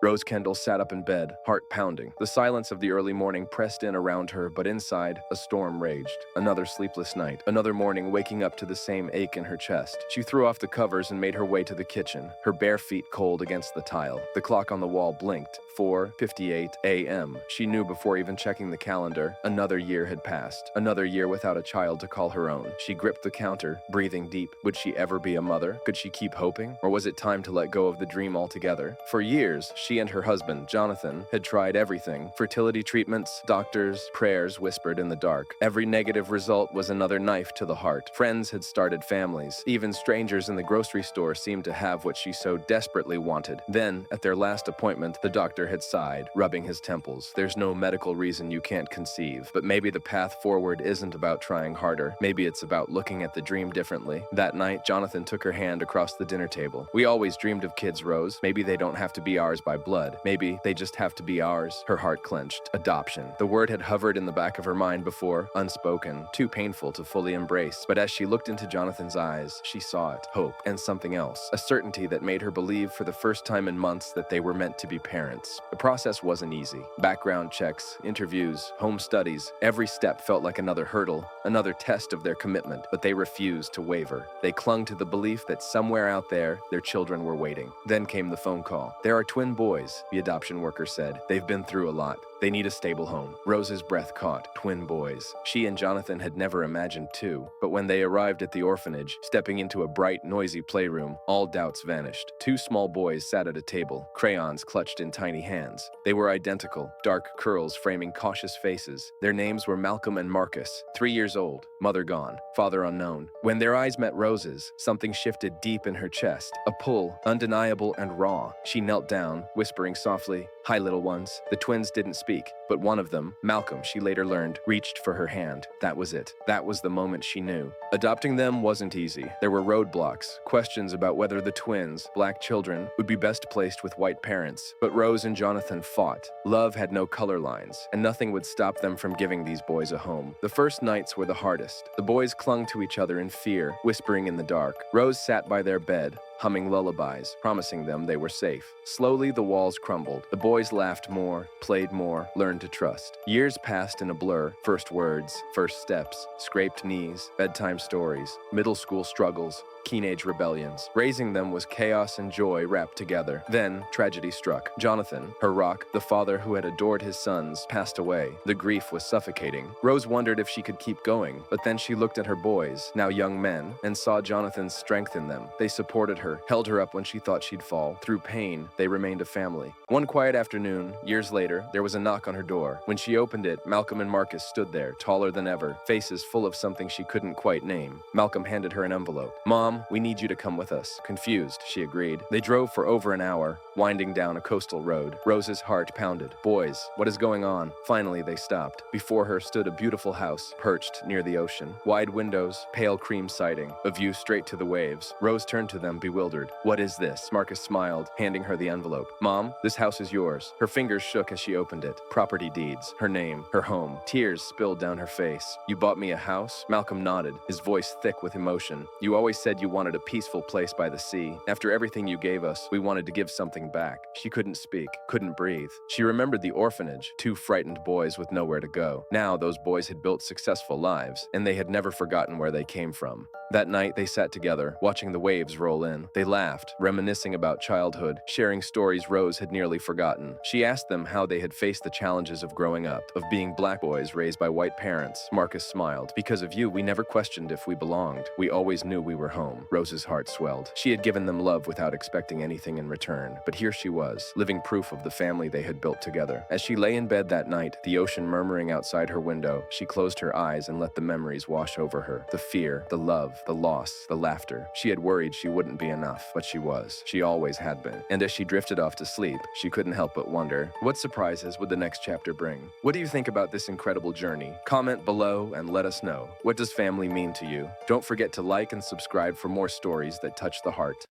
Rose Kendall sat up in bed, heart pounding. The silence of the early morning pressed in around her, but inside, a storm raged. Another sleepless night, another morning waking up to the same ache in her chest. She threw off the covers and made her way to the kitchen, her bare feet cold against the tile. The clock on the wall blinked. 4:58 a.m. She knew before even checking the calendar. Another year had passed. Another year without a child to call her own. She gripped the counter, breathing deep. Would she ever be a mother? Could she keep hoping? Or was it time to let go of the dream altogether? For years, she and her husband, Jonathan, had tried everything. Fertility treatments, doctors, prayers whispered in the dark. Every negative result was another knife to the heart. Friends had started families. Even strangers in the grocery store seemed to have what she so desperately wanted. Then, at their last appointment, the doctor had sighed, rubbing his temples. There's no medical reason you can't conceive, but maybe the path forward isn't about trying harder. Maybe it's about looking at the dream differently. That night, Jonathan took her hand across the dinner table. We always dreamed of kids, Rose. Maybe they don't have to be ours by blood. Maybe they just have to be ours. Her heart clenched. Adoption. The word had hovered in the back of her mind before, unspoken, too painful to fully embrace. But as she looked into Jonathan's eyes, she saw it. Hope and something else. A certainty that made her believe for the first time in months that they were meant to be parents. The process wasn't easy. Background checks, interviews, home studies. Every step felt like another hurdle, another test of their commitment, but they refused to waver. They clung to the belief that somewhere out there, their children were waiting. Then came the phone call. There are twin boys, the adoption worker said. They've been through a lot. They need a stable home. Rose's breath caught. Twin boys. She and Jonathan had never imagined two, but when they arrived at the orphanage, stepping into a bright, noisy playroom, all doubts vanished. Two small boys sat at a table, crayons clutched in tiny hands. They were identical, dark curls framing cautious faces. Their names were Malcolm and Marcus, 3 years old, mother gone, father unknown. When their eyes met Rose's, something shifted deep in her chest, a pull, undeniable and raw. She knelt down, whispering softly, "Hi, little ones." The twins didn't speak, but one of them, Malcolm, she later learned, reached for her hand. That was it. That was the moment she knew. Adopting them wasn't easy. There were roadblocks, questions about whether the twins, black children, would be best placed with white parents. But Rose and Jonathan fought. Love had no color lines, and nothing would stop them from giving these boys a home. The first nights were the hardest. The boys clung to each other in fear, whispering in the dark. Rose sat by their bed, humming lullabies, promising them they were safe. Slowly, the walls crumbled. The boys laughed more, played more, learned to trust. Years passed in a blur. First words, first steps, scraped knees, bedtime stories, middle school struggles, teenage rebellions. Raising them was chaos and joy wrapped together. Then, tragedy struck. Jonathan, her rock, the father who had adored his sons, passed away. The grief was suffocating. Rose wondered if she could keep going, but then she looked at her boys, now young men, and saw Jonathan's strength in them. They supported her, held her up when she thought she'd fall. Through pain, they remained a family. One quiet afternoon, years later, there was a knock on her door. When she opened it, Malcolm and Marcus stood there, taller than ever, faces full of something she couldn't quite name. Malcolm handed her an envelope. "Mom, we need you to come with us." Confused, she agreed. They drove for over an hour, winding down a coastal road. Rose's heart pounded. "Boys, what is going on?" Finally, they stopped. Before her stood a beautiful house, perched near the ocean. Wide windows, pale cream siding, a view straight to the waves. Rose turned to them, bewildered. "What is this?" Marcus smiled, handing her the envelope. "Mom, this house is yours." Her fingers shook as she opened it. Property deeds, her name, her home. Tears spilled down her face. "You bought me a house?" Malcolm nodded, his voice thick with emotion. "You always said you wanted a peaceful place by the sea. After everything you gave us, we wanted to give something back." She couldn't speak, couldn't breathe. She remembered the orphanage, two frightened boys with nowhere to go. Now those boys had built successful lives, and they had never forgotten where they came from. That night, they sat together, watching the waves roll in. They laughed, reminiscing about childhood, sharing stories Rose had nearly forgotten. She asked them how they had faced the challenges of growing up, of being black boys raised by white parents. Marcus smiled. "Because of you, we never questioned if we belonged. We always knew we were home." Rose's heart swelled. She had given them love without expecting anything in return. But here she was, living proof of the family they had built together. As she lay in bed that night, the ocean murmuring outside her window, she closed her eyes and let the memories wash over her. The fear, the love, the loss, the laughter. She had worried she wouldn't be enough, but she was. She always had been. And as she drifted off to sleep, she couldn't help but wonder, what surprises would the next chapter bring? What do you think about this incredible journey? Comment below and let us know. What does family mean to you? Don't forget to like and subscribe for more stories that touch the heart.